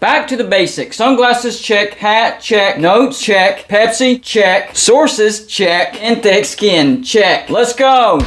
Back to the basics. Sunglasses, check. Hat, check. Notes, check. Pepsi, check. Sources, check. And thick skin, check. Let's go.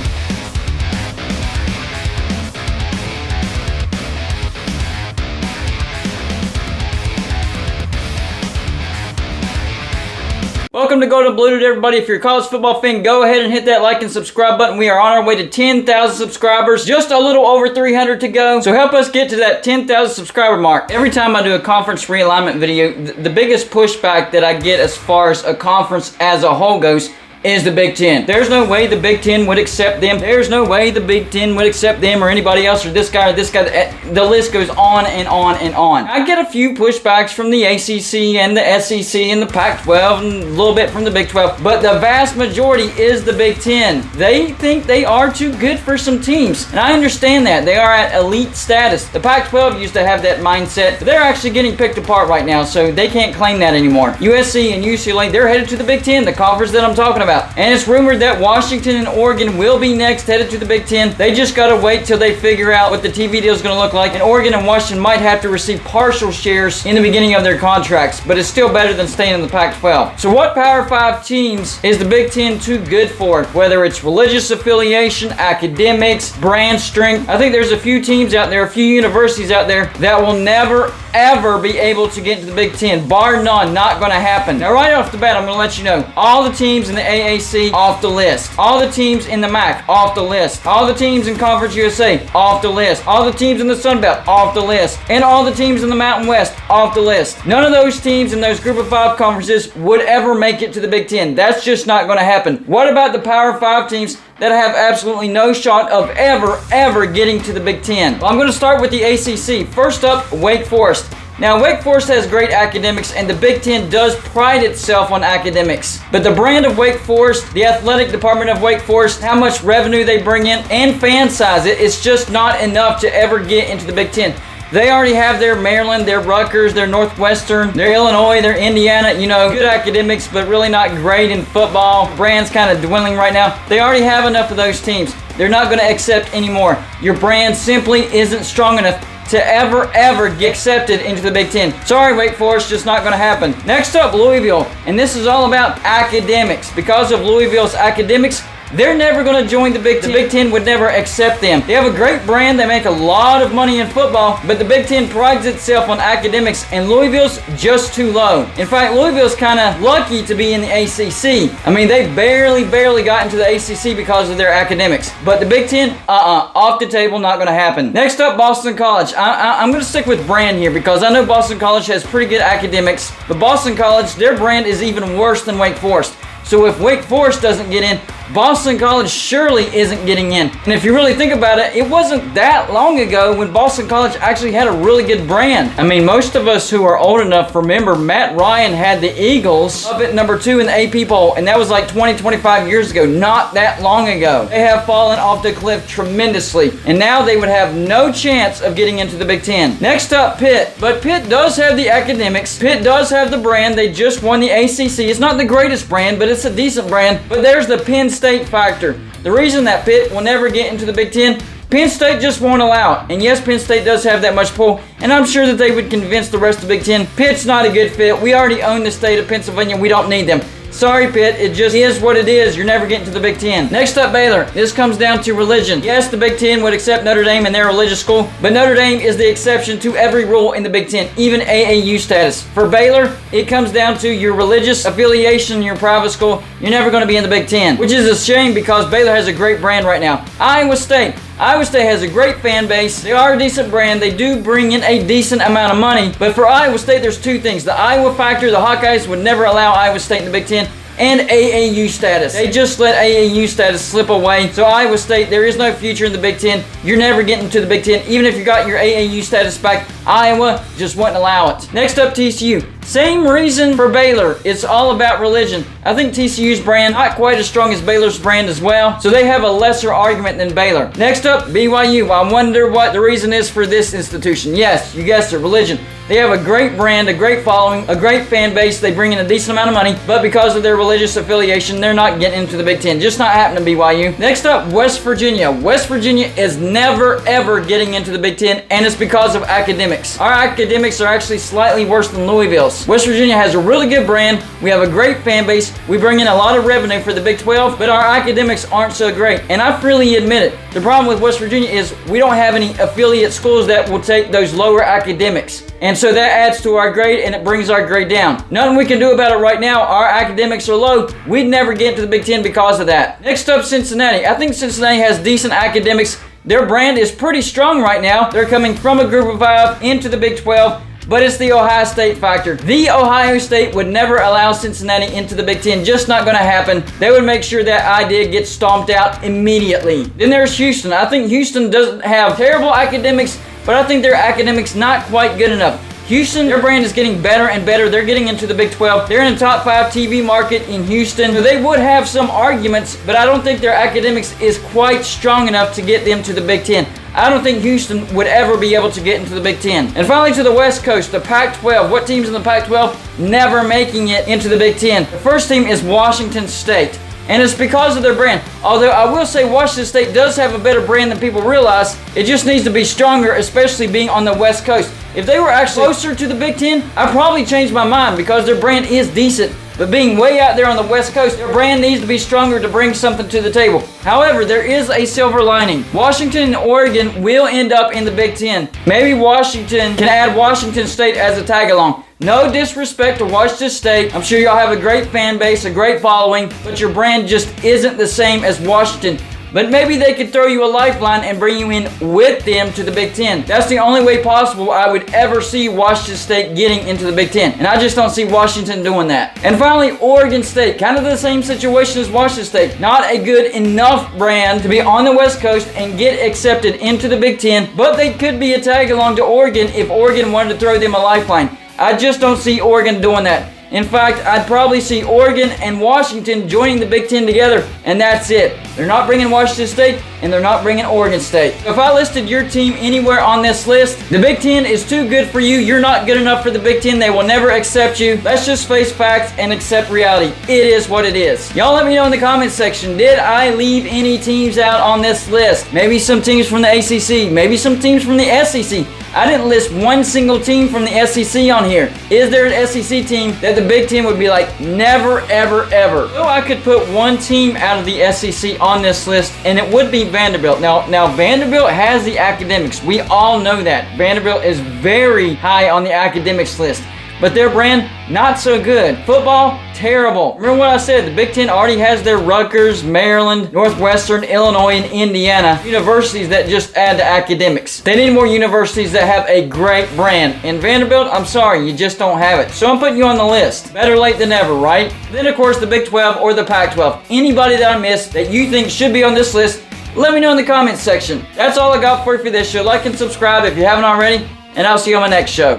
Welcome to Go to Blue, everybody. If you're a college football fan, go ahead and hit that like and subscribe button. We are on our way to 10,000 subscribers. Just a little over 300 to go. So help us get to that 10,000 subscriber mark. Every time I do a conference realignment video, the biggest pushback that I get as far as a conference as a whole goes is the Big Ten. There's no way the Big Ten would accept them. There's no way the Big Ten would accept them or anybody else or this guy or this guy. The list goes on and on and on. I get a few pushbacks from the ACC and the SEC and the Pac-12 and a little bit from the Big 12, but the vast majority is the Big Ten. They think they are too good for some teams, and I understand that. They are at elite status. The Pac-12 used to have that mindset, but they're actually getting picked apart right now, so they can't claim that anymore. USC and UCLA, they're headed to the Big Ten, the conference that I'm talking about. And it's rumored that Washington and Oregon will be next, headed to the Big Ten. They just gotta wait till they figure out what the TV deal is gonna look like. And Oregon and Washington might have to receive partial shares in the beginning of their contracts, but it's still better than staying in the Pac-12. So what Power 5 teams is the Big Ten too good for? Whether it's religious affiliation, academics, brand strength. I think there's a few teams out there, a few universities out there that will never ever be able to get into the Big Ten. Bar none, not gonna happen. Now right off the bat, I'm gonna let you know, all the teams in the AAC off the list. All the teams in the MAC off the list. All the teams in Conference USA off the list. All the teams in the Sun Belt off the list. And all the teams in the Mountain West off the list. None of those teams in those Group of 5 conferences would ever make it to the Big Ten. That's just not gonna happen. What about the Power 5 teams that have absolutely no shot of ever getting to the Big Ten? Well, I'm going to start with the ACC. First up, Wake Forest. Now, Wake Forest has great academics, and the Big Ten does pride itself on academics. But the brand of Wake Forest, the athletic department of Wake Forest, how much revenue they bring in, and fan size, it's just not enough to ever get into the Big Ten. They already have their Maryland, their Rutgers, their Northwestern, their Illinois, their Indiana, good academics, but really not great in football. Brand's kind of dwindling right now. They already have enough of those teams. They're not going to accept anymore. Your brand simply isn't strong enough to ever get accepted into the Big Ten. Sorry, Wake Forest, just not going to happen. Next up, Louisville. And this is all about academics. Because of Louisville's academics, they're never going to join the Big Ten. The Big Ten would never accept them. They have a great brand. They make a lot of money in football, but the Big Ten prides itself on academics, and Louisville's just too low. In fact, Louisville's kind of lucky to be in the ACC. I mean, they barely got into the ACC because of their academics. But the Big Ten, off the table, not going to happen. Next up, Boston College. I'm going to stick with brand here because I know Boston College has pretty good academics, but Boston College, their brand is even worse than Wake Forest. So if Wake Forest doesn't get in, Boston College surely isn't getting in. And if you really think about it, it wasn't that long ago when Boston College actually had a really good brand. I mean, most of us who are old enough remember Matt Ryan had the Eagles up at number 2 in the AP poll, and that was like 25 years ago, not that long ago. They have fallen off the cliff tremendously, and now they would have no chance of getting into the Big Ten. Next up, Pitt. But Pitt does have the academics. Pitt does have the brand. They just won the ACC. It's not the greatest brand, but it's a decent brand. But there's the Penn State factor. The reason that Pitt will never get into the Big Ten, Penn State just won't allow it. And yes, Penn State does have that much pull, and I'm sure that they would convince the rest of the Big Ten, Pitt's not a good fit. We already own the state of Pennsylvania. We don't need them. Sorry, Pitt, it just is what it is. You're never getting to the Big Ten. Next up, Baylor. This comes down to religion. Yes, the Big Ten would accept Notre Dame in their religious school, but Notre Dame is the exception to every rule in the Big Ten, even AAU status. For Baylor, it comes down to your religious affiliation in your private school. You're never going to be in the Big Ten, which is a shame because Baylor has a great brand right now. Iowa State has a great fan base. They are a decent brand. They do bring in a decent amount of money. But for Iowa State, there's two things. The Iowa factor, the Hawkeyes would never allow Iowa State in the Big Ten, and AAU status. They just let AAU status slip away. So Iowa State, there is no future in the Big Ten. You're never getting to the Big Ten. Even if you got your AAU status back, Iowa just wouldn't allow it. Next up, TCU. Same reason for Baylor. It's all about religion. I think TCU's brand not quite as strong as Baylor's brand as well, so they have a lesser argument than Baylor. Next up, BYU. I wonder what the reason is for this institution. Yes, you guessed it, religion. They have a great brand, a great following, a great fan base. They bring in a decent amount of money, but because of their religious affiliation, they're not getting into the Big Ten. Just not happening to BYU. Next up, West Virginia. West Virginia is never, ever getting into the Big Ten, and it's because of academics. academics. Our academics are actually slightly worse than Louisville's. West Virginia has a really good brand. We have a great fan base. We bring in a lot of revenue for the Big 12, but our academics aren't so great. And I freely admit it. The problem with West Virginia is we don't have any affiliate schools that will take those lower academics. And so that adds to our grade and it brings our grade down. Nothing we can do about it right now. Our academics are low. We'd never get into the Big 10 because of that. Next up, Cincinnati. I think Cincinnati has decent academics. Their brand is pretty strong right now. They're coming from a group of 5 into the Big 12. But it's the Ohio State factor. The Ohio State would never allow Cincinnati into the Big 10. Just not going to happen. They would make sure that idea gets stomped out immediately. Then there's Houston. I think Houston doesn't have terrible academics, but I think their academics not quite good enough. Houston, their brand is getting better and better. They're getting into the Big 12. They're in the top 5 TV market in Houston. So they would have some arguments, but I don't think their academics is quite strong enough to get them to the Big 10. I don't think Houston would ever be able to get into the Big 10. And finally to the West Coast, the Pac-12. What teams in the Pac-12 never making it into the Big 10? The first team is Washington State. And it's because of their brand. Although I will say Washington State does have a better brand than people realize. It just needs to be stronger, especially being on the West Coast. If they were actually closer to the Big 10, I'd probably change my mind because their brand is decent. But being way out there on the West Coast, their brand needs to be stronger to bring something to the table. However, there is a silver lining. Washington and Oregon will end up in the Big 10. Maybe Washington can add Washington State as a tag-along. No disrespect to Washington State. I'm sure y'all have a great fan base, a great following, but your brand just isn't the same as Washington. But maybe they could throw you a lifeline and bring you in with them to the Big 10. That's the only way possible I would ever see Washington State getting into the Big 10. And I just don't see Washington doing that. And finally, Oregon State. Kind of the same situation as Washington State. Not a good enough brand to be on the West Coast and get accepted into the Big 10. But they could be a tag along to Oregon if Oregon wanted to throw them a lifeline. I just don't see Oregon doing that. In fact, I'd probably see Oregon and Washington joining the Big 10 together, and that's it. They're not bringing Washington State, and they're not bringing Oregon State. If I listed your team anywhere on this list, the Big 10 is too good for you. You're not good enough for the Big 10. They will never accept you. Let's just face facts and accept reality. It is what it is. Y'all let me know in the comments section, did I leave any teams out on this list? Maybe some teams from the ACC, maybe some teams from the SEC. I didn't list one single team from the SEC on here. Is there an SEC team that the Big 10 would be like, never, ever, ever? So I could put one team out of the SEC on this list, and it would be Vanderbilt. Now Vanderbilt has the academics. We all know that. Vanderbilt is very high on the academics list. But their brand, not so good. Football, terrible. Remember what I said, the Big 10 already has their Rutgers, Maryland, Northwestern, Illinois, and Indiana universities that just add to academics. They need more universities that have a great brand. And Vanderbilt, I'm sorry, you just don't have it. So I'm putting you on the list. Better late than never, right? Then of course the Big 12 or the Pac-12. Anybody that I missed that you think should be on this list, let me know in the comments section. That's all I got for you for this show. Like and subscribe if you haven't already, and I'll see you on my next show.